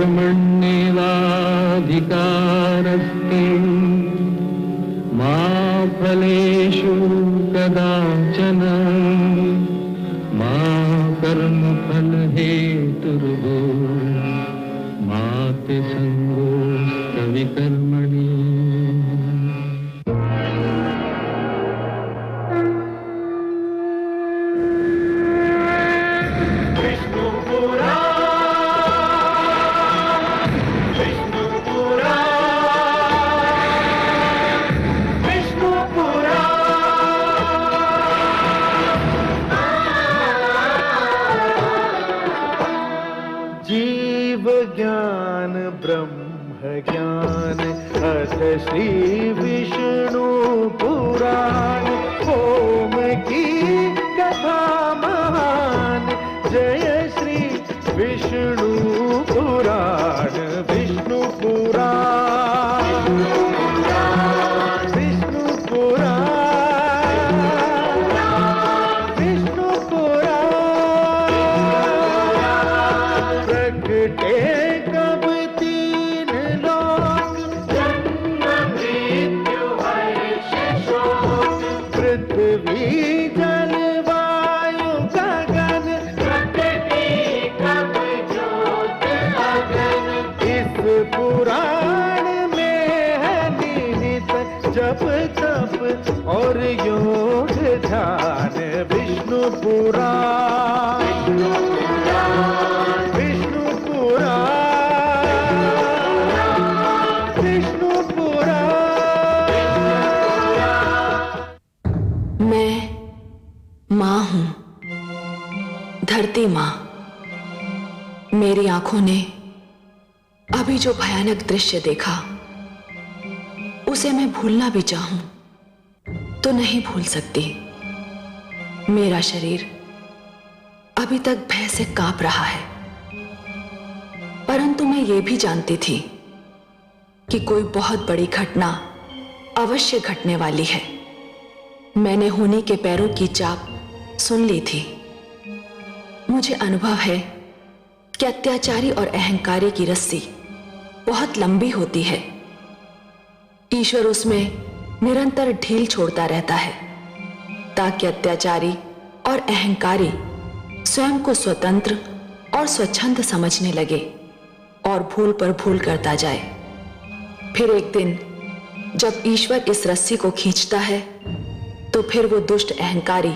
कर्मण्येवाधिकारस्ते मा फलेषु कदाचन मा कर्मफलहेतुर्भो मा ते संगोऽस्त्वविकर्मणि। ज्ञान ब्रह्म ज्ञान अथ श्री विष्णु पुराण ओम की कथा महान जय श्री विष्णु पुराण विष्णु पुराण विष्णु पुराण विष्णु पुराण प्रगटे जप तप और योग ध्यान विष्णु पुराण विष्णु पुराण विष्णु पुराण। मैं माँ हूँ, धरती माँ। मेरी आंखों ने अभी जो भयानक दृश्य देखा उसे मैं भूलना भी चाहूं तो नहीं भूल सकती। मेरा शरीर अभी तक भय से कांप रहा है, परंतु मैं ये भी जानती थी कि कोई बहुत बड़ी घटना अवश्य घटने वाली है। मैंने होनी के पैरों की चाप सुन ली थी। मुझे अनुभव है कि अत्याचारी और अहंकारी की रस्सी बहुत लंबी होती है। ईश्वर उसमें निरंतर ढील छोड़ता रहता है ताकि अत्याचारी और अहंकारी स्वयं को स्वतंत्र और स्वच्छंद समझने लगे और भूल पर भूल करता जाए। फिर एक दिन जब ईश्वर इस रस्सी को खींचता है तो फिर वो दुष्ट अहंकारी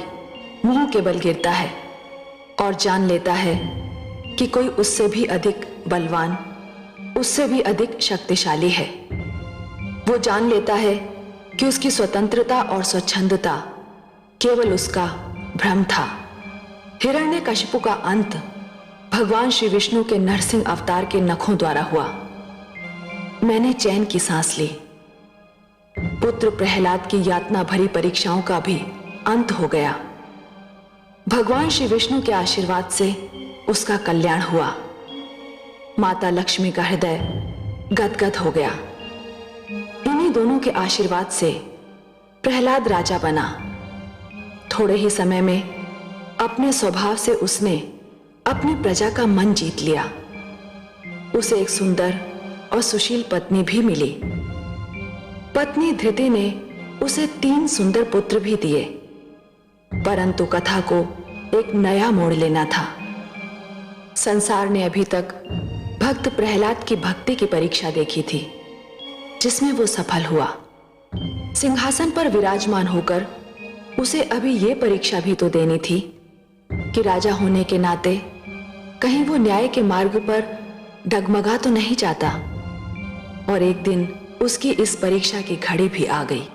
मुंह के बल गिरता है और जान लेता है कि कोई उससे भी अधिक बलवान, उससे भी अधिक शक्तिशाली है। वो जान लेता है कि उसकी स्वतंत्रता और स्वच्छंदता केवल उसका भ्रम था। हिरण्यकशिपु का अंत भगवान श्री विष्णु के नरसिंह अवतार के नखों द्वारा हुआ। मैंने चैन की सांस ली। पुत्र प्रहलाद की यातना भरी परीक्षाओं का भी अंत हो गया। भगवान श्री विष्णु के आशीर्वाद से उसका कल्याण हुआ। माता लक्ष्मी का हृदय गदगद हो गया। इन्हीं दोनों के आशीर्वाद से प्रहलाद राजा बना। थोड़े ही समय में अपने स्वभाव से उसने अपनी प्रजा का मन जीत लिया। उसे एक सुंदर और सुशील पत्नी भी मिली। पत्नी धृति ने उसे 3 सुंदर पुत्र भी दिए, परंतु कथा को एक नया मोड़ लेना था। संसार ने अभी तक भक्त प्रहलाद की भक्ति की परीक्षा देखी थी, जिसमें वो सफल हुआ। सिंहासन पर विराजमान होकर उसे अभी ये परीक्षा भी तो देनी थी कि राजा होने के नाते कहीं वो न्याय के मार्ग पर डगमगा तो नहीं जाता। और एक दिन उसकी इस परीक्षा की घड़ी भी आ गई।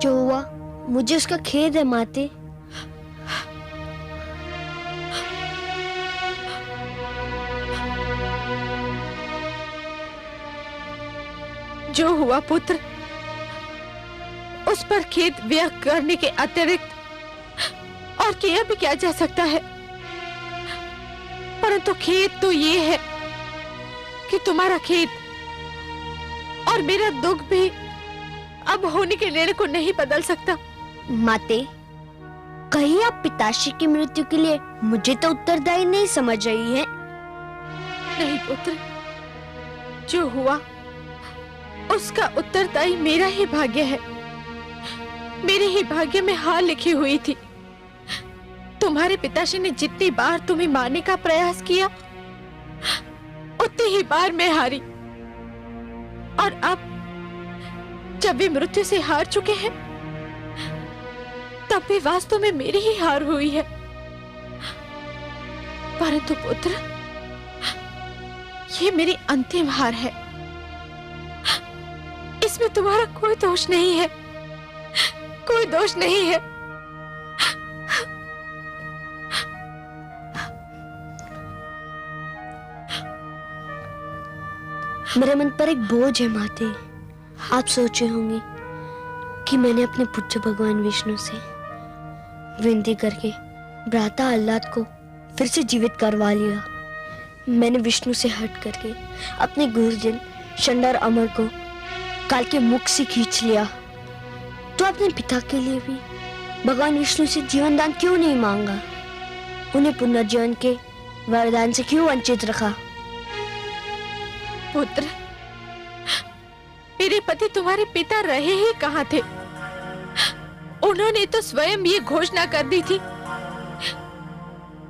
जो हुआ मुझे उसका खेद है माते। जो हुआ पुत्र, उस पर खेद व्यक्त करने के अतिरिक्त और किया भी क्या जा सकता है। परंतु खेद तो ये है कि तुम्हारा खेद और मेरा दुख भी अब होने के निर्णय को नहीं बदल सकता। माते, कहीं आप पिताश्री की मृत्यु के लिए मुझे तो उत्तरदायी नहीं समझ रही है? नहीं पुत्र, जो हुआ उसका उत्तरदायी मेरा ही भाग्य है। मेरे ही भाग्य में हार लिखी हुई थी। तुम्हारे पिताश्री ने जितनी बार तुम्हें मारने का प्रयास किया, उतनी ही बार मैं हारी। और अब जब वे मृत्यु से हार चुके हैं, तब भी वास्तव में मेरी ही हार हुई है। परंतु पुत्र, ये मेरी अंतिम हार है। इसमें तुम्हारा कोई दोष नहीं है, कोई दोष नहीं है। मेरे मन पर एक बोझ है माते। आप सोचे होंगे कि मैंने अपने पुत्र भगवान विष्णु से विनती करके भ्राता आह्लाद को फिर से जीवित करवा लिया। मैंने विष्णु से हट करके अपने गुरुजन शंडर अमर को काल के मुख से खींच लिया। तो अपने पिता के लिए भी भगवान विष्णु से जीवन दान क्यों नहीं मांगा? उन्हें पुनर्जीवन के वरदान से क्यों वंचित रखा? पुत्र, मेरे पति तुम्हारे पिता रहे ही कहाँ थे? उन्होंने तो स्वयं ये घोषणा कर दी थी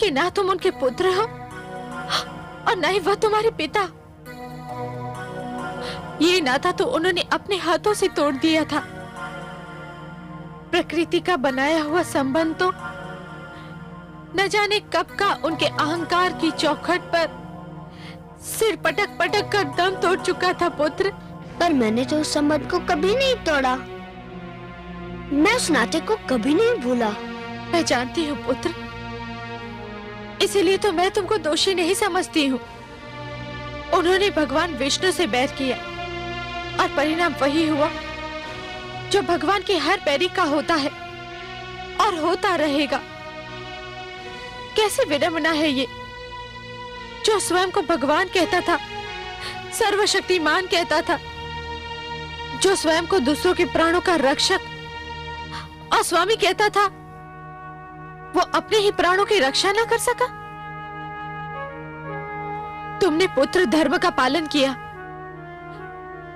कि ना तुम उनके पुत्र हो और ना ही वह तुम्हारे पिता। ये नाता तो उन्होंने अपने हाथों से तोड़ दिया था। प्रकृति का बनाया हुआ संबंध तो न जाने कब का उनके अहंकार की चौखट पर सिर पटक पटक कर दम तोड़ चुका था पुत्र। पर मैंने तो उस संबंध को कभी नहीं तोड़ा। मैं उस नाते को कभी नहीं भूला। मैं जानती हूँ पुत्र, इसीलिए तो मैं तुमको दोषी नहीं समझती हूँ। उन्होंने भगवान विष्णु से बैर किया और परिणाम वही हुआ जो भगवान के हर पैरी का होता है और होता रहेगा। कैसी विडंबना है ये, जो स्वयं को भगवान कहता था, सर्वशक्तिमान कहता था, जो स्वयं को दूसरों के प्राणों का रक्षक और स्वामी कहता था, वो अपने ही प्राणों की रक्षा न कर सका। तुमने पुत्र धर्म का पालन किया,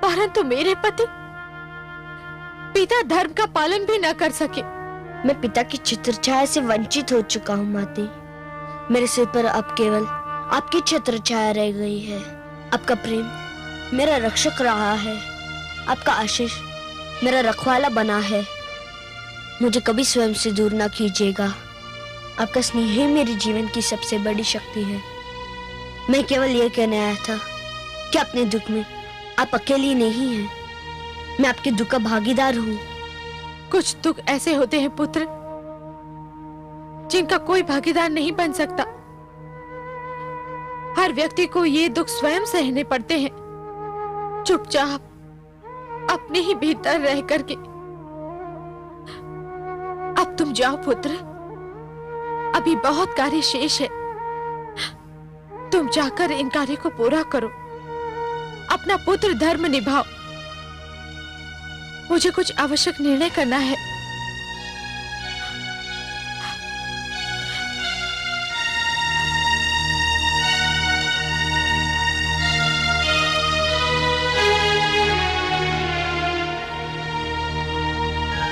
परंतु मेरे पति पिता धर्म का पालन भी न कर सके। मैं पिता की छत्र छाया से वंचित हो चुका हूँ माते। मेरे सिर पर अब केवल आपकी छत्र छाया रह गई है। आपका प्रेम मेरा रक्षक रहा है। आपका आशीष मेरा रखवाला बना है। मुझे कभी स्वयं से दूर ना कीजिएगा। आपका स्नेह ही मेरे जीवन की सबसे बड़ी शक्ति है। मैं केवल ये कहने आया था कि अपने दुख में आप अकेली नहीं हैं। मैं आपके दुख का भागीदार हूँ। कुछ दुख ऐसे होते हैं पुत्र, जिनका कोई भागीदार नहीं बन सकता। हर व्यक्ति को ये दुख स्वयं सहने पड़ते हैं, चुपचाप अपने ही भीतर रह करके। अब तुम जाओ पुत्र, अभी बहुत कार्य शेष है। तुम जाकर इन कार्य को पूरा करो, अपना पुत्र धर्म निभाओ। मुझे कुछ आवश्यक निर्णय करना है।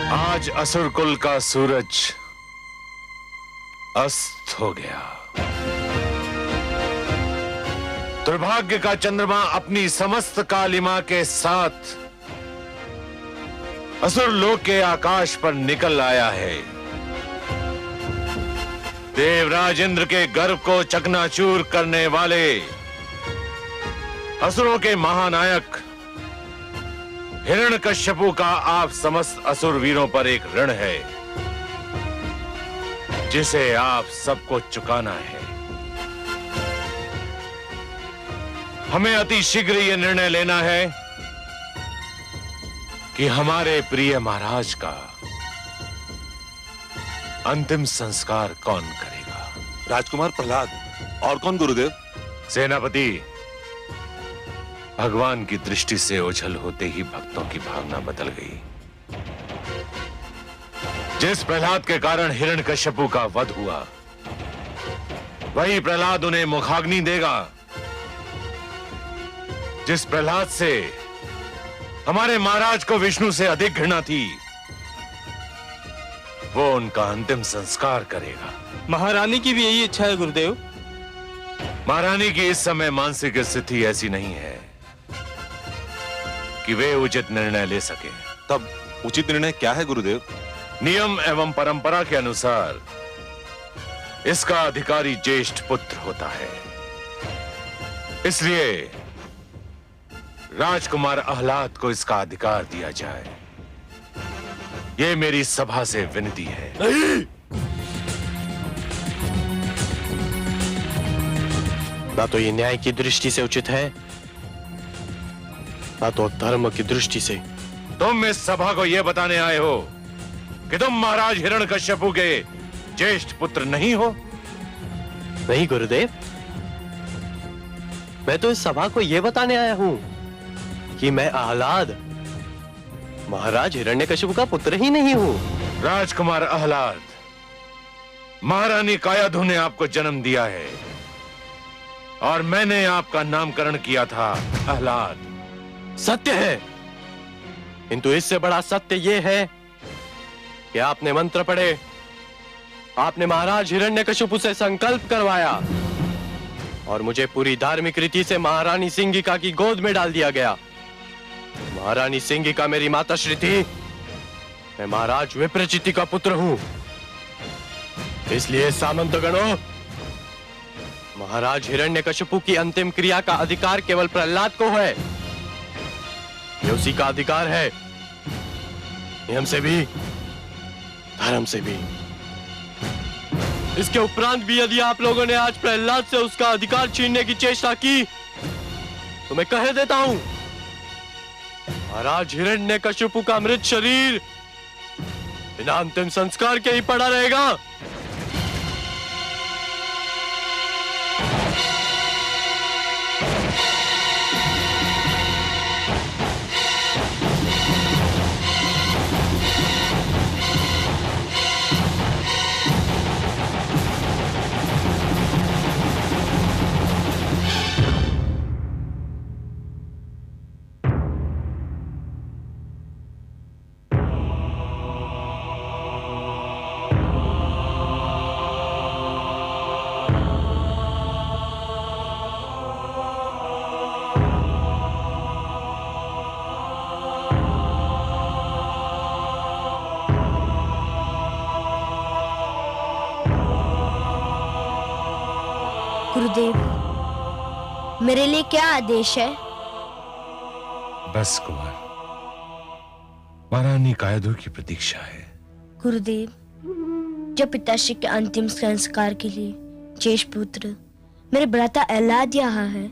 आज असुर कुल का सूरज अस्त हो गया। दुर्भाग्य का चंद्रमा अपनी समस्त कालिमा के साथ असुर लोक के आकाश पर निकल आया है। देवराज इंद्र के गर्व को चकनाचूर करने वाले असुरों के महानायक हिरण्यकश्यपु का आप समस्त असुर वीरों पर एक ऋण है जिसे आप सबको चुकाना है। हमें अति शीघ्र यह निर्णय लेना है कि हमारे प्रिय महाराज का अंतिम संस्कार कौन करेगा। राजकुमार प्रहलाद। और कौन गुरुदेव? सेनापति, भगवान की दृष्टि से ओझल होते ही भक्तों की भावना बदल गई। जिस प्रहलाद के कारण हिरण्यकश्यपु का वध हुआ, वही प्रहलाद उन्हें मुखाग्नि देगा। जिस प्रहलाद से हमारे महाराज को विष्णु से अधिक घृणा थी, वो उनका अंतिम संस्कार करेगा। महारानी की भी यही इच्छा है गुरुदेव। महारानी की इस समय मानसिक स्थिति ऐसी नहीं है कि वे उचित निर्णय ले सके। तब उचित निर्णय क्या है गुरुदेव? नियम एवं परंपरा के अनुसार इसका अधिकारी ज्येष्ठ पुत्र होता है। इसलिए राजकुमार आह्लाद को इसका अधिकार दिया जाए। यह मेरी सभा से विनती है। नहीं, ना तो ये न्याय की दृष्टि से उचित है, ना तो धर्म की दृष्टि से। तुम इस सभा को यह बताने आए हो कि तुम महाराज हिरण्यकश्यपु के ज्येष्ठ पुत्र नहीं हो? नहीं गुरुदेव, मैं तो इस सभा को यह बताने आया हूं कि मैं आह्लाद महाराज हिरण्यकश्यपु का पुत्र ही नहीं हूं। राजकुमार आह्लाद, महारानी कायाधु ने आपको जन्म दिया है और मैंने आपका नामकरण किया था आह्लाद। सत्य है, किंतु इससे बड़ा सत्य यह है कि आपने मंत्र पढ़े, आपने महाराज हिरण्यकश्यपु से संकल्प करवाया और मुझे पूरी धार्मिक रीति से महारानी सिंगिका की गोद में डाल दिया गया। महारानी सिंगिका मेरी माताश्री थी, मैं महाराज विप्रचिति का पुत्र हूं। इसलिए सामंतगणों, महाराज हिरण्यकश्यपु की अंतिम क्रिया का अधिकार केवल प्रहलाद को है। ये उसी का अधिकार है, नियम से भी धर्म से भी। इसके उपरांत भी यदि आप लोगों ने आज प्रहलाद से उसका अधिकार छीनने की चेष्टा की तो मैं कह देता हूं, महाराज हिरण्यकश्यपु का मृत शरीर बिना अंतिम संस्कार के ही पड़ा रहेगा। गुरुदेव, मेरे लिए क्या आदेश है? बस कुमार, महारानी कायाधु की प्रतीक्षा है। गुरुदेव, जब पिताश्री के अंतिम संस्कार के लिए ज्येष्ठ पुत्र मेरे भ्राता आह्लाद यहाँ है,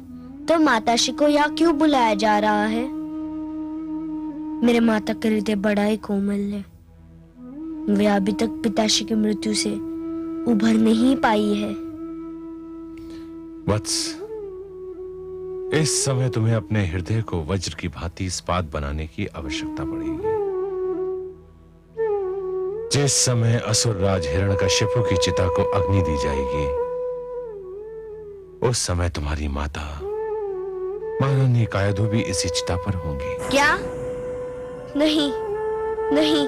तो माताश्री को यहाँ क्यों बुलाया जा रहा है? मेरे माता का हृदय बड़ा ही कोमल है। वे अभी तक पिताश्री की मृत्यु से उभर नहीं पाई है। वत्स, इस समय तुम्हें अपने हृदय को वज्र की भांति इस्पात बनाने की आवश्यकता पड़ेगी। जिस समय असुरराज हिरण्यकश्यपु की चिता को अग्नि दी जाएगी, उस समय तुम्हारी माता महारानी कायाधु भी इसी चिता पर होंगी। क्या? नहीं, नहीं,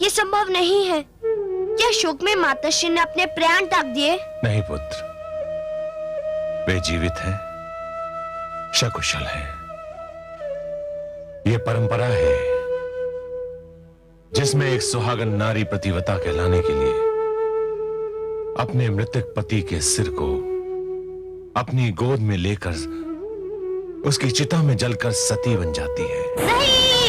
ये संभव नहीं है। क्या शोक में माताश्री ने अपने प्राण त्याग दिए? नहीं पुत्र, वे जीवित हैं, सकुशल हैं। यह परंपरा है जिसमें एक सुहागन नारी प्रतिव्रता कहलाने के लिए अपने मृतक पति के सिर को अपनी गोद में लेकर उसकी चिता में जलकर सती बन जाती है। नहीं!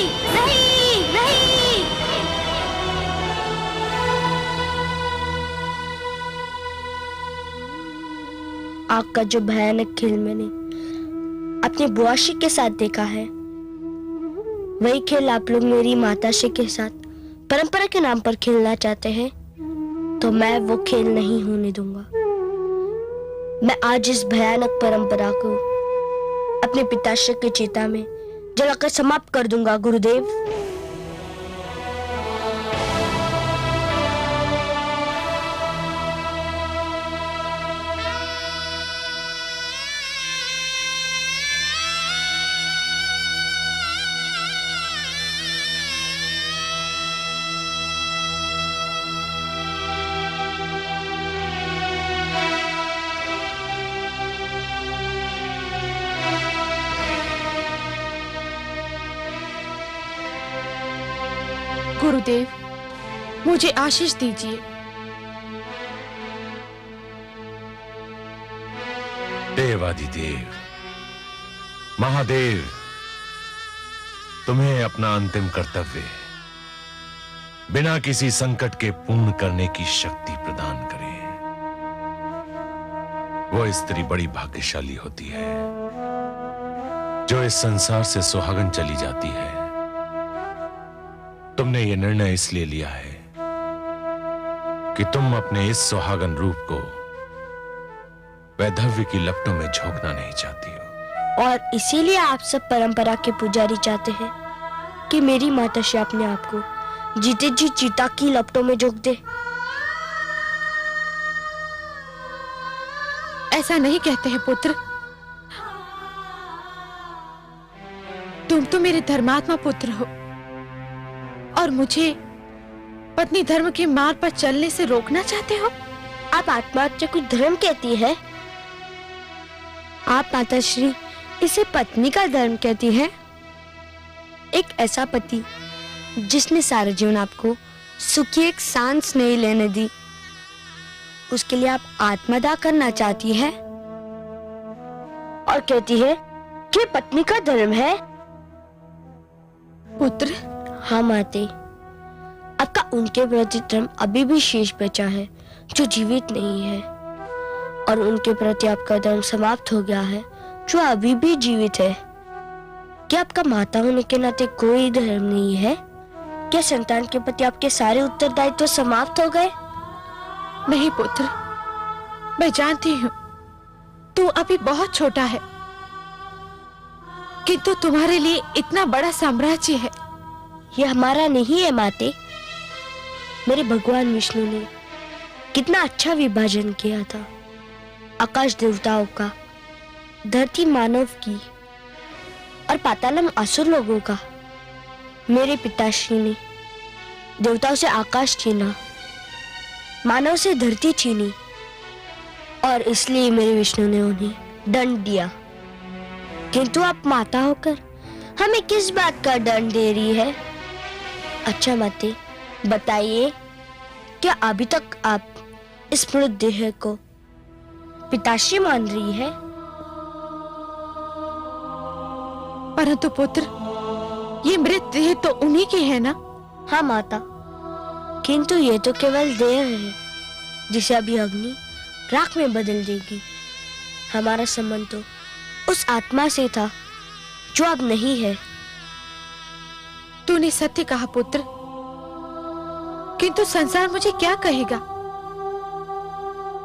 आग का जो भयानक खेल मैंने अपने बुआशी के साथ देखा है, वही खेल आप लोग मेरी माताश्री के साथ परंपरा के नाम पर खेलना चाहते हैं, तो मैं वो खेल नहीं होने दूंगा। मैं आज इस भयानक परंपरा को अपने पिताश्री की चिता में जलाकर समाप्त कर दूंगा गुरुदेव। गुरुदेव, मुझे आशीष दीजिए। देवादिदेव, महादेव, तुम्हें अपना अंतिम कर्तव्य बिना किसी संकट के पूर्ण करने की शक्ति प्रदान करें। वो स्त्री बड़ी भाग्यशाली होती है जो इस संसार से सुहागन चली जाती है। तुमने ये निर्णय इसलिए लिया है कि तुम अपने इस सुहागन रूप को वैधव्य की लपटों में झोंकना नहीं चाहती हो। और इसीलिए आप सब परंपरा के पुजारी चाहते हैं कि मेरी माताश्री अपने आप को जीते जी चिता की लपटों में झोंक दे। ऐसा नहीं कहते हैं पुत्र। तुम तो मेरे धर्मात्मा पुत्र हो और मुझे पत्नी धर्म के मार्ग पर चलने से रोकना चाहते हो। आप आत्महत्या को धर्म कहती है? आप माताश्री इसे पत्नी का धर्म कहती है? एक ऐसा पति जिसने सारा जीवन आपको सुखी एक सांस नहीं लेने दी, उसके लिए आप आत्मदाह करना चाहती है और कहती है कि पत्नी का धर्म है। पुत्र, हाँ माते, आपका उनके प्रति धर्म अभी भी शेष बचा है जो जीवित नहीं है, और उनके प्रति आपका धर्म समाप्त हो गया है जो अभी भी जीवित है। क्या आपका माता होने के नाते कोई धर्म नहीं है? क्या संतान के प्रति आपके सारे उत्तरदायित्व तो समाप्त हो गए? नहीं पुत्र, मैं जानती हूँ तू अभी बहुत छोटा है, किंतु तुम्हारे लिए इतना बड़ा साम्राज्य है। ये हमारा नहीं है माते। मेरे भगवान विष्णु ने कितना अच्छा विभाजन किया था, आकाश देवताओं का, धरती मानव की और पातालम असुर लोगों का। मेरे पिताश्री ने देवताओं से आकाश छीना, मानव से धरती छीनी, और इसलिए मेरे विष्णु ने उन्हें दंड दिया। किंतु आप माता होकर हमें किस बात का दंड दे रही है? अच्छा माते, बताइए, क्या अभी तक आप इस मृत देह को पिताश्री मान रही है? परंतु पुत्र, ये मृत देह तो उन्हीं की है ना? हाँ माता, किंतु ये तो केवल देह है जिसे अभी अग्नि राख में बदल देगी। हमारा संबंध तो उस आत्मा से था जो अब नहीं है। तूने सत्य कहा पुत्र, किंतु संसार मुझे क्या कहेगा?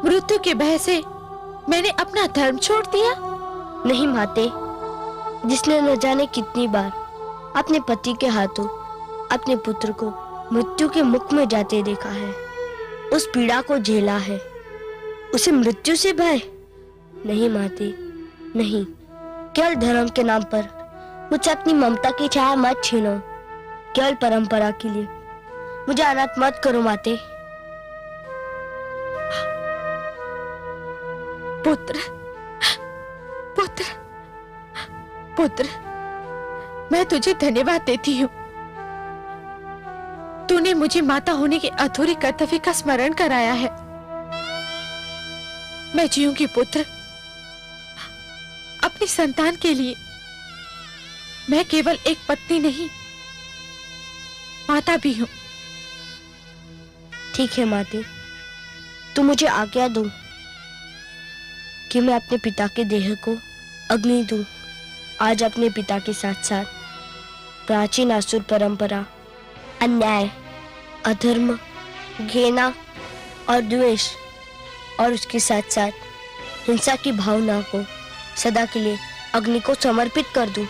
मृत्यु के भय से मैंने अपना धर्म छोड़ दिया? नहीं माते, जिसने न जाने कितनी बार अपने पति के हाथों अपने पुत्र को मृत्यु के मुख में जाते देखा है, उस पीड़ा को झेला है, उसे मृत्यु से भय नहीं माते, नहीं। केवल धर्म के नाम पर मुझसे अपनी ममता की छाया मत छीनो। केवल परंपरा के लिए मुझे अनाथ मत करो माते। पुत्र, पुत्र, पुत्र, मैं तुझे धन्यवाद देती हूँ। तूने मुझे माता होने के अधूरे कर्तव्य का स्मरण कराया है। मैं जीऊंगी पुत्र, अपनी संतान के लिए। मैं केवल एक पत्नी नहीं, माता भी हूँ। ठीक है माते, तू मुझे आज्ञा दो। कि मैं अपने पिता के देह को अग्नि दूं। आज अपने पिता के साथ साथ प्राचीन असुर परंपरा, अन्याय, अधर्म, घृणा और द्वेष और उसके साथ साथ हिंसा की भावना को सदा के लिए अग्नि को समर्पित कर दूं।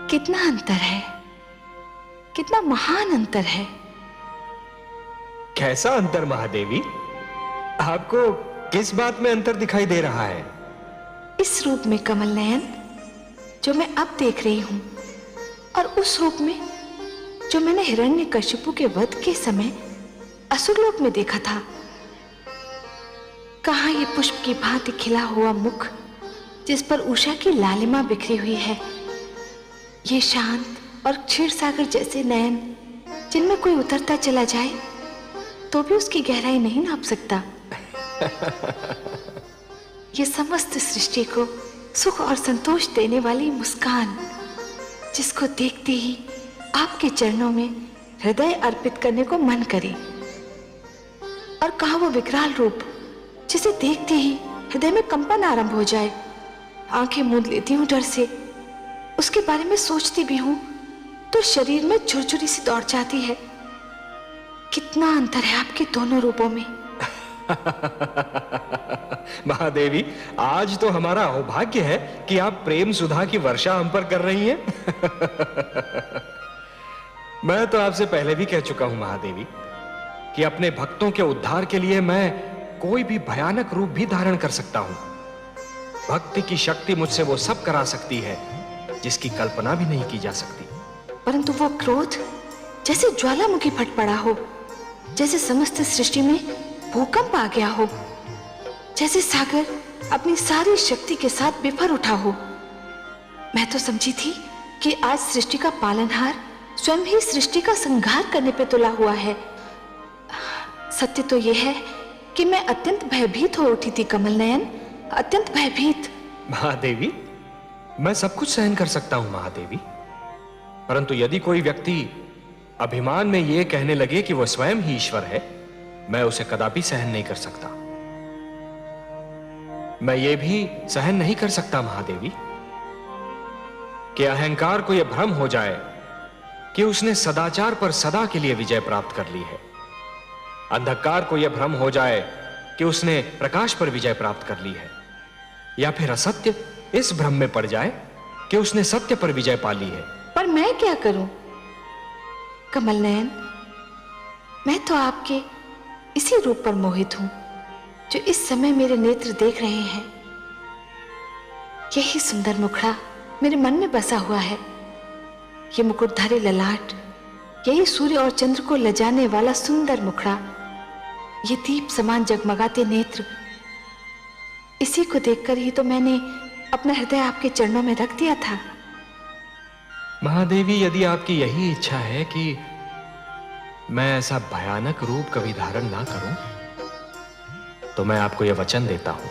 कितना अंतर है, कितना महान अंतर है। कैसा अंतर महादेवी? आपको किस बात में अंतर दिखाई दे रहा है? इस रूप में कमल नयन जो मैं अब देख रही हूं और उस रूप में जो मैंने हिरण्यकशिपु के वध के समय असुरलोक में देखा था। कहां ये पुष्प की भांति खिला हुआ मुख जिस पर उषा की लालिमा बिखरी हुई है, ये शांत और क्षीर सागर जैसे नयन जिनमें कोई उतरता चला जाए तो भी उसकी गहराई नहीं नाप सकता। ये समस्त सृष्टि को सुख और संतोष देने वाली मुस्कान जिसको देखते ही आपके चरणों में हृदय अर्पित करने को मन करे, और कहा वो विकराल रूप जिसे देखते ही हृदय में कंपन आरंभ हो जाए। आंखें मूंद लेती हूं डर से, उसके बारे में सोचती भी हूं तो शरीर में झुरझुरी सी दौड़ जाती है। कितना अंतर है आपके दोनों रूपों में। महादेवी, आज तो हमारा सौभाग्य है कि आप प्रेम सुधा की वर्षा हम पर कर रही हैं। मैं तो आपसे पहले भी कह चुका हूं महादेवी कि अपने भक्तों के उद्धार के लिए मैं कोई भी भयानक रूप भी धारण कर सकता हूं। भक्ति की शक्ति मुझसे वो सब करा सकती है जिसकी कल्पना भी नहीं की जा सकती। परंतु वो क्रोध जैसे ज्वालामुखी फट पड़ा हो, जैसे समस्त सृष्टि में भूकंप आ गया हो, जैसे सागर अपनी सारी शक्ति के साथ बिफर उठा हो। मैं तो समझी थी कि आज सृष्टि का पालनहार स्वयं ही सृष्टि का संहार करने पे तुला हुआ है। सत्य तो यह है कि मैं अत्यंत भयभीत हो उठी थी कमल नयन, अत्यंत भयभीत। महादेवी, मैं सब कुछ सहन कर सकता हूं महादेवी, परंतु यदि कोई व्यक्ति अभिमान में यह कहने लगे कि वह स्वयं ही ईश्वर है, मैं उसे कदापि सहन नहीं कर सकता। मैं ये भी सहन नहीं कर सकता महादेवी कि अहंकार को यह भ्रम हो जाए कि उसने सदाचार पर सदा के लिए विजय प्राप्त कर ली है। अंधकार को यह भ्रम हो जाए कि उसने प्रकाश पर विजय प्राप्त कर ली है, या फिर असत्य इस भ्रम में पड़ जाए कि उसने सत्य पर विजय पा ली है। पर मैं क्या करूं कमल नयन? मैं तो आपके इसी रूप पर मोहित हूं जो इस समय मेरे नेत्र देख रहे हैं। यही सुंदर मुखड़ा मेरे मन में बसा हुआ है। ये मुकुटधारी ललाट, यही सूर्य और चंद्र को लजाने वाला सुंदर मुखड़ा, ये दीप समान जगमगाते नेत्र, इसी को देखकर ही तो मैंने अपना हृदय आपके चरणों में रख दिया था। महादेवी, यदि आपकी यही इच्छा है कि मैं ऐसा भयानक रूप कभी धारण ना करूं, तो मैं आपको यह वचन देता हूं,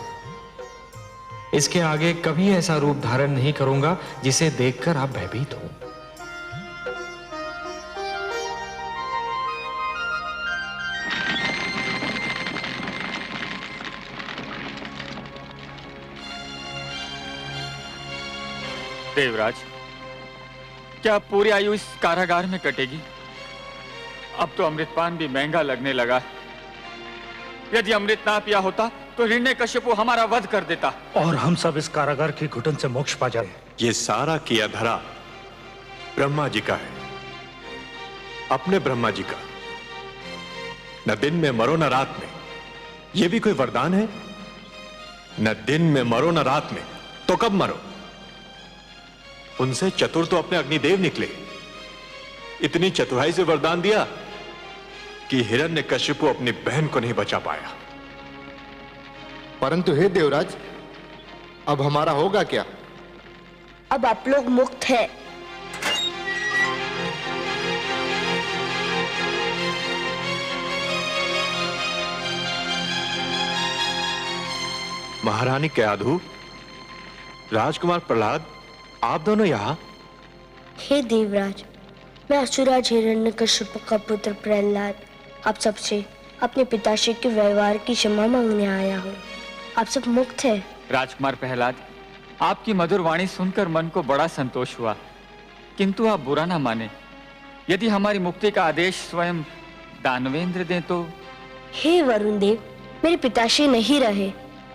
इसके आगे कभी ऐसा रूप धारण नहीं करूंगा जिसे देखकर आप भयभीत हो। देवराज, क्या पूरी आयु इस कारागार में कटेगी? अब तो अमृतपान भी महंगा लगने लगा है। यदि अमृत ना पिया होता तो हिरण्यकश्यपु हमारा वध कर देता और हम सब इस कारागार की घुटन से मोक्ष पा जाए। ये सारा किया धरा ब्रह्मा जी का है, अपने ब्रह्मा जी का। न दिन में मरो न रात में, ये भी कोई वरदान है? न दिन में मरो न रात में, तो कब मरो? उनसे चतुर तो अपने अग्निदेव निकले। इतनी चतुराई से वरदान दिया कि हिरण्यकश्यपु अपनी बहन को नहीं बचा पाया। परंतु हे देवराज, अब हमारा होगा क्या? अब आप लोग मुक्त हैं। महारानी कयाधु, राजकुमार प्रहलाद, आप दोनों यहां? हे देवराज, मैं असुराज हिरण्यकश्यप का पुत्र प्रहलाद आप सबसे अपने पिताश्री के व्यवहार की क्षमा मांगने आया हूँ। आप सब मुक्त हैं। राजकुमार प्रहलाद, आपकी मधुर वाणी सुनकर मन को बड़ा संतोष हुआ, किंतु आप बुरा ना माने। यदि हमारी मुक्ति का आदेश स्वयं दानवेंद्र दें तो? हे वरुण देव, मेरे पिताश्री नहीं रहे,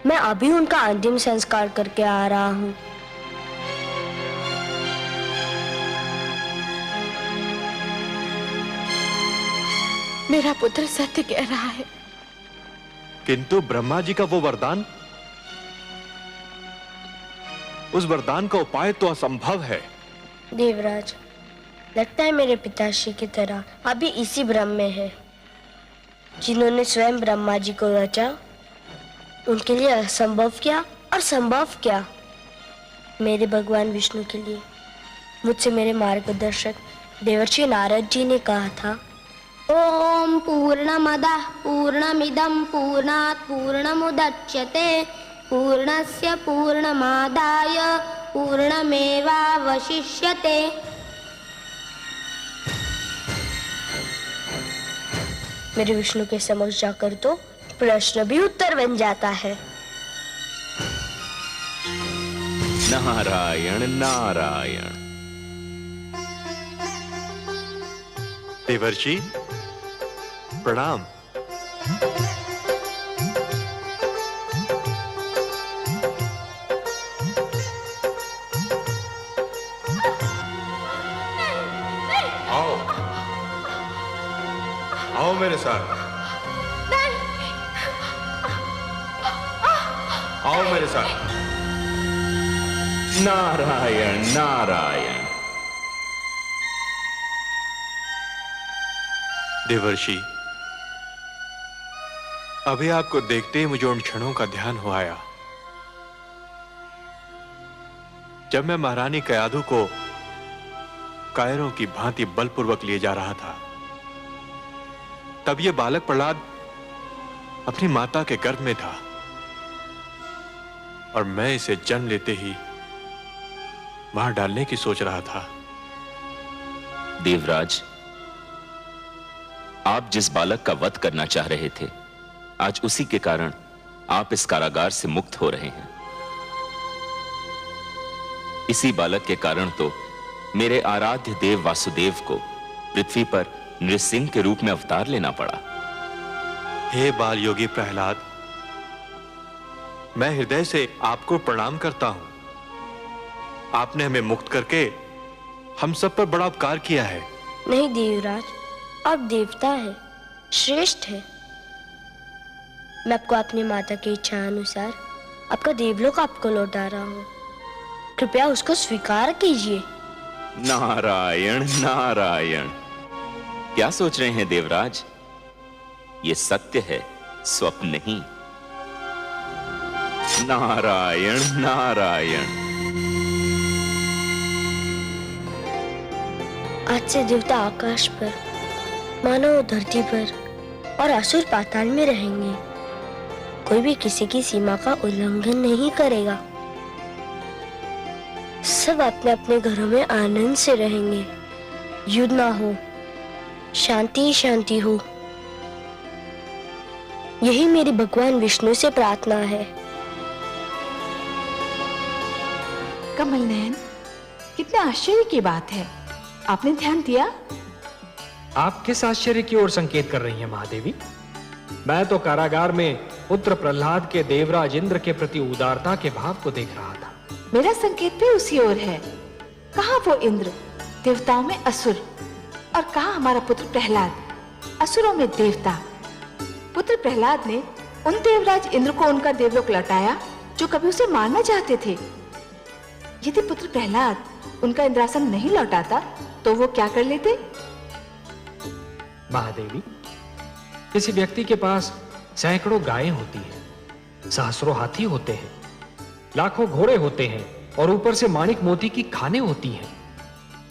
मैं अभी उनका अंतिम संस्कार करके आ रहा हूँ। मेरा पुत्र सत्य कह रहा है। किंतु ब्रह्मा जी का वो वरदान, उस वरदान का उपाय तो असंभव है। देवराज, लगता है मेरे पिताश्री की तरह अभी इसी भ्रम में है। जिन्होंने स्वयं ब्रह्मा जी को रचा, उनके लिए असंभव क्या और संभव क्या? मेरे भगवान विष्णु के लिए मुझसे मेरे मार्गदर्शक देवर्षि नारद जी ने कहा था, ओम पूर्णमदः पूर्णमिदं पूर्णात् पूर्णमुदच्यते पूर्णस्य पूर्णमादाय पूर्णमेवावशिष्यते। मेरे विष्णु के समक्ष जाकर तो प्रश्न भी उत्तर बन जाता है। नारायण नारायण। देवर्षि प्रणाम। आओ आओ मेरे साथ, आओ मेरे साथ। नारायण नारायण। देवर्षि, अभी आपको देखते ही मुझे उन क्षणों का ध्यान हो आया जब मैं महारानी कयाधु को कायरों की भांति बलपूर्वक लिए जा रहा था। तब ये बालक प्रहलाद अपनी माता के गर्भ में था और मैं इसे जन्म लेते ही मार डालने की सोच रहा था। देवराज, आप जिस बालक का वध करना चाह रहे थे, आज उसी के कारण आप इस कारागार से मुक्त हो रहे हैं। इसी बालक के कारण तो मेरे आराध्य देव वासुदेव को पृथ्वी पर नृसिंह के रूप में अवतार लेना पड़ा। हे बाल योगी प्रहलाद, मैं हृदय से आपको प्रणाम करता हूं। आपने हमें मुक्त करके हम सब पर बड़ा उपकार किया है। नहीं देवराज, आप देवता है, श्रेष्ठ है। मैं आपको अपनी माता की इच्छा अनुसार आपका देवलोक आपको लौटा रहा हूँ। कृपया उसको स्वीकार कीजिए। नारायण नारायण, क्या सोच रहे हैं देवराज? ये सत्य है, स्वप्न नहीं। नारायण नारायण। आज से देवता आकाश पर, मानव धरती पर और असुर पाताल में रहेंगे। कोई भी किसी की सीमा का उल्लंघन नहीं करेगा। सब अपने अपने घरों में आनंद से रहेंगे। युद्ध ना हो, शांति ही शांति हो। यही मेरी भगवान विष्णु से प्रार्थना है। कमल नयन, कितने आश्चर्य की बात है, आपने ध्यान दिया? आप किस आश्चर्य की ओर संकेत कर रही हैं महादेवी? मैं तो कारागार में पुत्र प्रहलाद के देवराज इंद्र के प्रति उदारता के भाव को देख रहा था। मेरा संकेत भी उसी ओर है। कहाँ वो इंद्र, देवताओं में असुर, और कहाँ हमारा पुत्र प्रहलाद, असुरों में देवता। पुत्र प्रहलाद ने उन देवराज इंद्र को उनका देवलोक लौटाया जो कभी उसे मारना चाहते थे। यदि पुत्र प्रहलाद उनका इंद्रासन नहीं लौटाता तो वो क्या कर लेते? महादेवी, किसी व्यक्ति के पास सैकड़ों गायें होती हैं, सहस्रों हाथी होते हैं, लाखों घोड़े होते हैं और ऊपर से माणिक मोती की खानें होती हैं,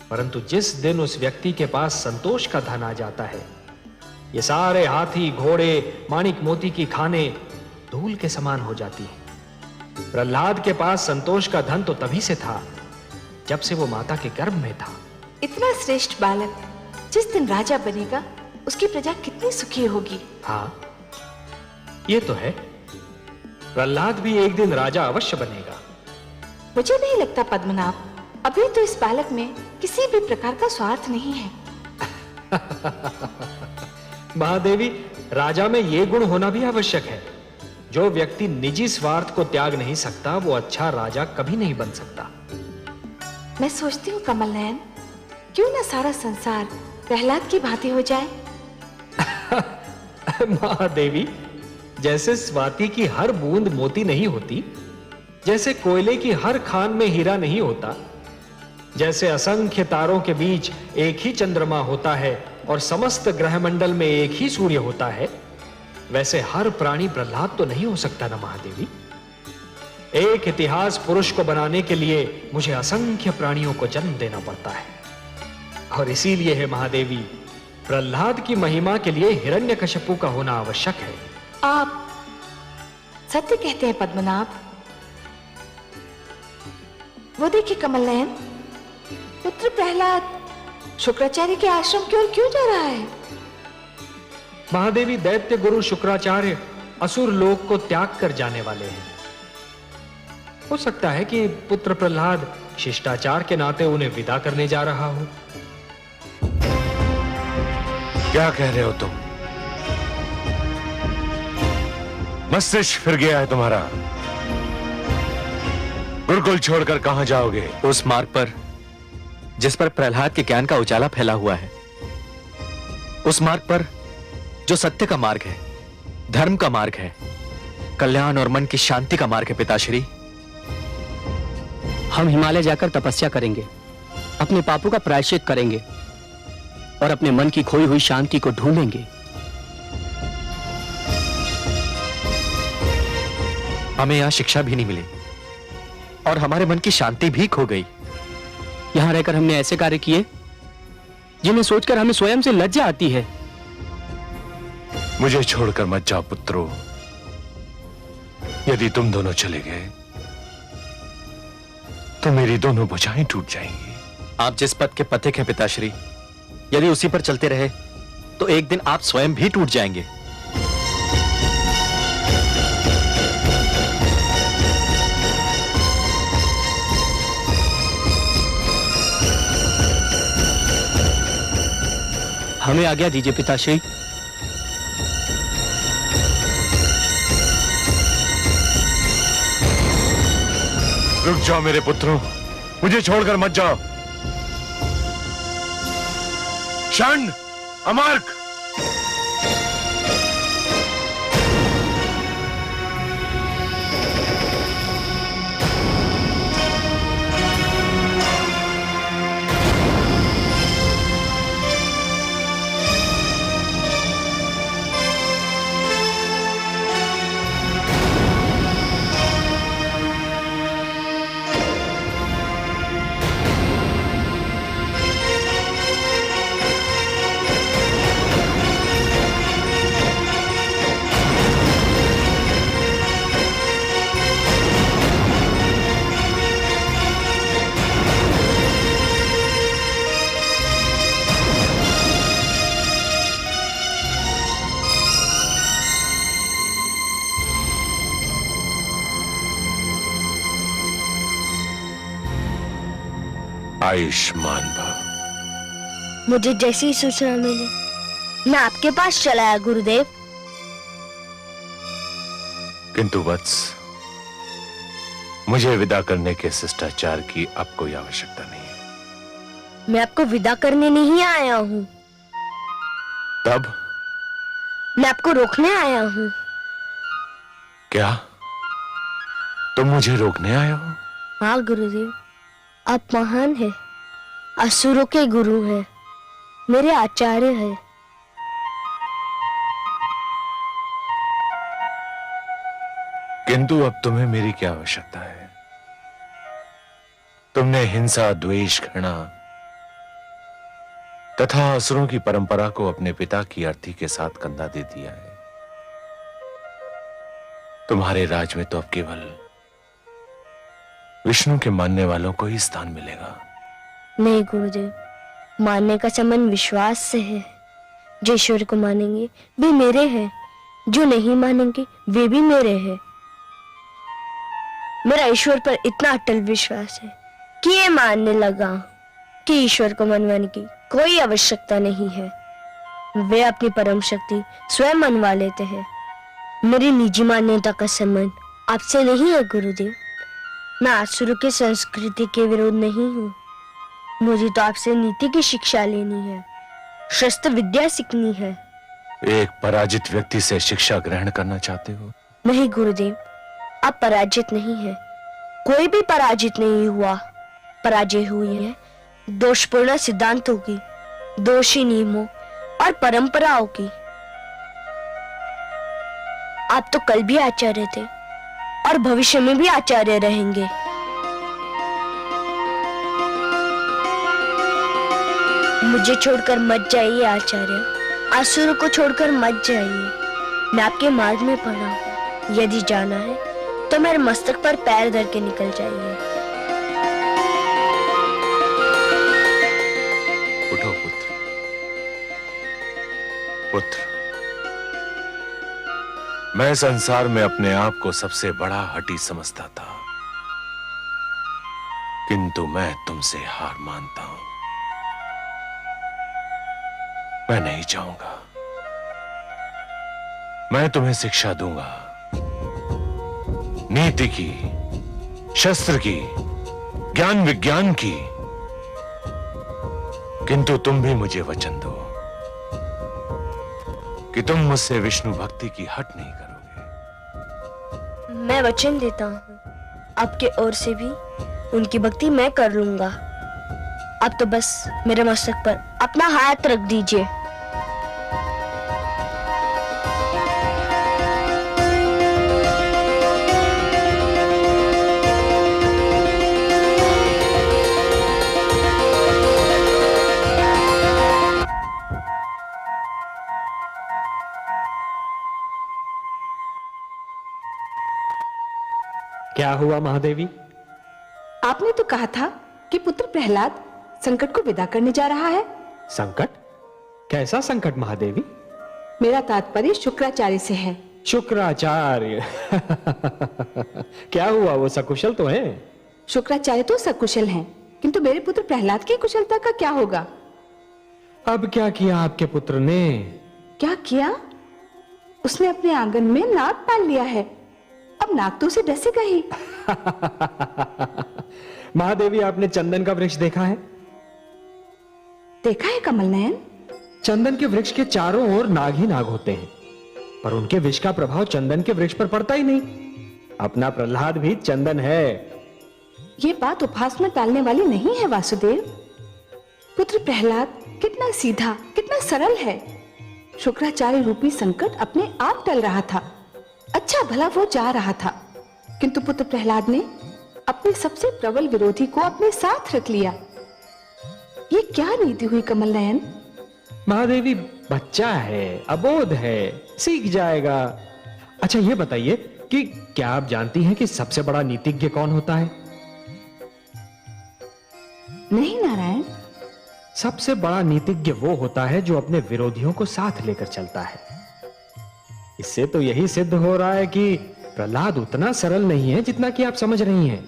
परंतु जिस दिन उस व्यक्ति के पास संतोष का धन आ जाता है, ये सारे हाथी घोड़े माणिक मोती की खानें धूल के समान हो जाती हैं। प्रहलाद के पास संतोष का धन तो तभी से था जब से वो माता के गर्भ में था। इतना श्रेष्ठ बालक जिस दिन राजा बनेगा उसकी प्रजा कितनी सुखी होगी। हाँ, ये तो है। प्रहलाद भी एक दिन राजा अवश्य बनेगा। मुझे नहीं लगता पद्मनाभ, अभी तो इस बालक में किसी भी प्रकार का स्वार्थ नहीं है। महादेवी, राजा में ये गुण होना भी आवश्यक है। जो व्यक्ति निजी स्वार्थ को त्याग नहीं सकता वो अच्छा राजा कभी नहीं बन सकता। मैं सोचती हूँ कमल नयन, क्यों ना सारा संसार प्रहलाद की भांति हो जाए। महादेवी, जैसे स्वाति की हर बूंद मोती नहीं होती, जैसे कोयले की हर खान में हीरा नहीं होता, जैसे असंख्य तारों के बीच एक ही चंद्रमा होता है और समस्त ग्रहमंडल में एक ही सूर्य होता है, वैसे हर प्राणी प्रहलाद तो नहीं हो सकता ना महादेवी। एक इतिहास पुरुष को बनाने के लिए मुझे असंख्य प्राणियों को जन्म देना पड़ता है, और इसीलिए है महादेवी, प्रहलाद की महिमा के लिए हिरण्यकशिपु का होना आवश्यक है। आप सत्य कहते हैं पद्मनाभ। वो देखिए कमल नयन, पुत्र प्रहलाद शुक्राचार्य के आश्रम की ओर क्यों जा रहा है? महादेवी, दैत्य गुरु शुक्राचार्य असुर लोक को त्याग कर जाने वाले हैं। हो सकता है कि पुत्र प्रहलाद शिष्टाचार के नाते उन्हें विदा करने जा रहा हो। क्या कह रहे हो तुम? मस्तिष्क फिर गया है तुम्हारा। गुरुकुल छोड़कर कहां जाओगे? उस मार्ग पर जिस पर प्रहलाद के ज्ञान का उजाला फैला हुआ है, उस मार्ग पर जो सत्य का मार्ग है, धर्म का मार्ग है, कल्याण और मन की शांति का मार्ग है। पिताश्री, हम हिमालय जाकर तपस्या करेंगे, अपने पापों का प्रायश्चित करेंगे और अपने मन की खोई हुई शांति को ढूंढेंगे। हमें यहां शिक्षा भी नहीं मिली और हमारे मन की शांति भी खो गई। यहां रहकर हमने ऐसे कार्य किए जिन्हें सोचकर हमें स्वयं से लज्जा आती है। मुझे छोड़कर मत जाओ पुत्रों। यदि तुम दोनों चले गए तो मेरी दोनों भुजाएं टूट जाएंगी। आप जिस पथ के पथिक हैं पिताश्री, यदि उसी पर चलते रहे तो एक दिन आप स्वयं भी टूट जाएंगे। हमें आज्ञा दीजिए पिताश्री। रुक जाओ मेरे पुत्रों, मुझे छोड़कर मत जाओ। षंड, अमार्क, आयुष्मान भव। मुझे जैसी सूचना मिली मैं आपके पास चला आया गुरुदेव। किंतु वत्स, मुझे विदा करने के शिष्टाचार की अब कोई आवश्यकता नहीं है। मैं आपको विदा करने नहीं आया हूँ, तब मैं आपको रोकने आया हूँ। क्या तुम मुझे रोकने आए हो? हाँ गुरुदेव, आप महान हैं, असुरों के गुरु हैं, मेरे आचार्य हैं। किंतु अब तुम्हें मेरी क्या आवश्यकता है? तुमने हिंसा, द्वेष, घृणा तथा असुरों की परंपरा को अपने पिता की अर्थी के साथ कंधा दे दिया है। तुम्हारे राज में तो अब केवल विष्णु के मानने वालों को ही स्थान मिलेगा। नहीं गुरुदेव, मानने का संबंध विश्वास से है। जो ईश्वर को मानेंगे वे मेरे हैं, जो नहीं मानेंगे वे भी मेरे हैं। मेरा ईश्वर पर इतना अटल विश्वास है कि ये मानने लगा कि ईश्वर को मनवाने की कोई आवश्यकता नहीं है। वे अपनी परम शक्ति स्वयं मनवा लेते हैं। मेरी निजी मान्यता का संबंध आपसे नहीं है गुरुदेव। मैं आसुरों की संस्कृति के विरोध नहीं हूँ। मुझे तो आपसे नीति की शिक्षा लेनी है, शस्त्र विद्या सीखनी है। एक पराजित व्यक्ति से शिक्षा ग्रहण करना चाहते हो? नहीं गुरुदेव, आप पराजित नहीं है। कोई भी पराजित नहीं हुआ। पराजय हुई है दोषपूर्ण सिद्धांतों की, दोषी नियमों और परंपराओं की। आप तो कल भी आचार्य थे और भविष्य में भी आचार्य रहेंगे। मुझे छोड़कर मत जाइए आचार्य, असुरों को छोड़कर मत जाइए। मैं आपके मार्ग में पड़ा हूं। यदि जाना है तो मेरे मस्तक पर पैर धर के निकल जाइए। उठो पुत्र। पुत्र, मैं संसार में अपने आप को सबसे बड़ा हठी समझता था, किंतु मैं तुमसे हार मानता हूं। मैं नहीं चाहूंगा। मैं तुम्हें शिक्षा दूंगा, नीति की, शस्त्र की, ज्ञान विज्ञान की, किंतु तुम भी मुझे वचन दो कि तुम मुझसे विष्णु भक्ति की हट नहीं करोगे। मैं वचन देता हूँ, आपके ओर से भी उनकी भक्ति मैं कर लूंगा। आप तो बस मेरे मस्तक पर अपना हाथ रख दीजिए। क्या हुआ महादेवी? आपने तो कहा था कि पुत्र प्रहलाद संकट को विदा करने जा रहा है। संकट? कैसा संकट महादेवी? मेरा तात्पर्य शुक्राचार्य से है। शुक्राचार्य? क्या हुआ, वो सकुशल तो हैं? शुक्राचार्य तो सकुशल हैं, किंतु मेरे पुत्र प्रहलाद की कुशलता का क्या होगा? अब क्या किया आपके पुत्र ने? क्या किया? उसने अपने आंगन में नाग पाल लिया है। अब नाग तो उसे डसेगा ही। महादेवी, आपने चंदन का वृक्ष देखा है? देखा है कमल नयन। चंदन के वृक्ष के चारों ओर नाग ही नाग होते हैं, पर उनके विष का प्रभाव चंदन के वृक्ष पर पड़ता ही नहीं। अपना प्रहलाद भी चंदन है। ये बात उपहास में टालने वाली नहीं है वासुदेव। पुत्र प्रहलाद कितना सीधा, कितना सरल है। शुक्राचार्य रूपी संकट अपने आप टल रहा था। अच्छा भला वो जा रहा था, किंतु पुत्र प्रहलाद ने अपने सबसे प्रबल विरोधी को अपने साथ रख लिया। ये क्या नीति हुई कमल नयन? महादेवी, बच्चा है, अबोध है, सीख जाएगा। अच्छा ये बताइए कि क्या आप जानती हैं कि सबसे बड़ा नीतिज्ञ कौन होता है? नहीं नारायण। सबसे बड़ा नीतिज्ञ वो होता है जो अपने विरोधियों को साथ लेकर चलता है। इससे तो यही सिद्ध हो रहा है कि प्रहलाद उतना सरल नहीं है जितना कि आप समझ रही हैं।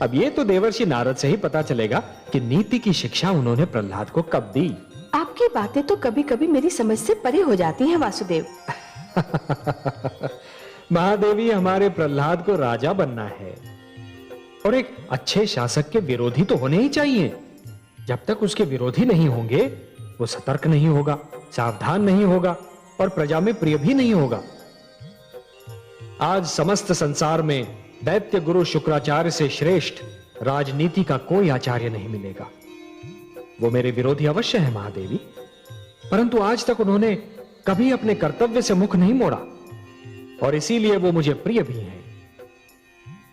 अब ये तो देवर्षि नारद से ही पता चलेगा कि नीति की शिक्षा उन्होंने प्रहलाद को कब दी। आपकी बातें तो कभी कभी मेरी समझ से परे हो जाती हैं वासुदेव। महादेवी, हमारे प्रहलाद को राजा बनना है और एक अच्छे शासक के विरोधी तो होने ही चाहिए। जब तक उसके विरोधी नहीं होंगे वो सतर्क नहीं होगा, सावधान नहीं होगा और प्रजा में प्रिय भी नहीं होगा। आज समस्त संसार में दैत्य गुरु शुक्राचार्य से श्रेष्ठ राजनीति का कोई आचार्य नहीं मिलेगा। वो मेरे विरोधी अवश्य है महादेवी, परंतु आज तक उन्होंने कभी अपने कर्तव्य से मुख नहीं मोड़ा और इसीलिए वो मुझे प्रिय भी हैं।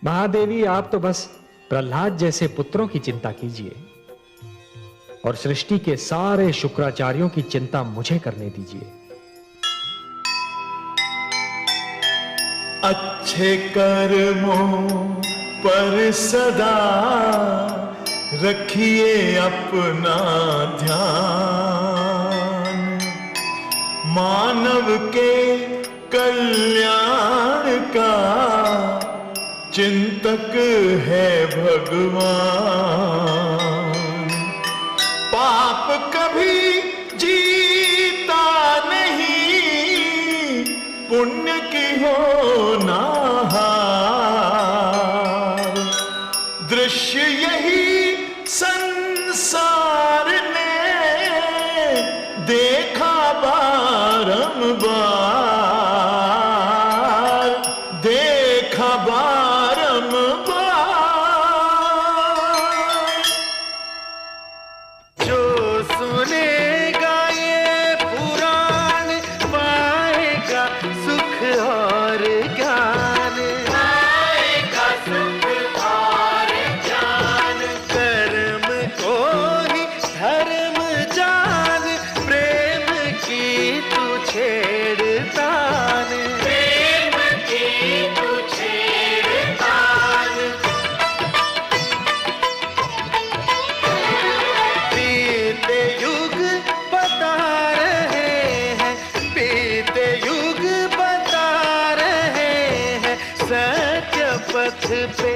महादेवी, आप तो बस प्रहलाद जैसे पुत्रों की चिंता कीजिए और सृष्टि के सारे शुक्राचार्यों की चिंता मुझे करने दीजिए। अच्छे कर्मों पर सदा रखिए अपना ध्यान, मानव के कल्याण का चिंतक है भगवान। पाप कभी जीता नहीं, पुण्य की हो ना हार। दृश्य यही संसार ने देखा बारंबार, देखा बारंबार। जो सुनेगा ये पुराण पाएगा सुख और ज्ञान, पाएगा सुख और ज्ञान। कर्म को ही धर्म जान, प्रेम की तू छेड़तान, प्रेम की तू छेड़तान। बीते युग बता रहे हैं, बीते युग बता रहे हैं, सत्य पथ पे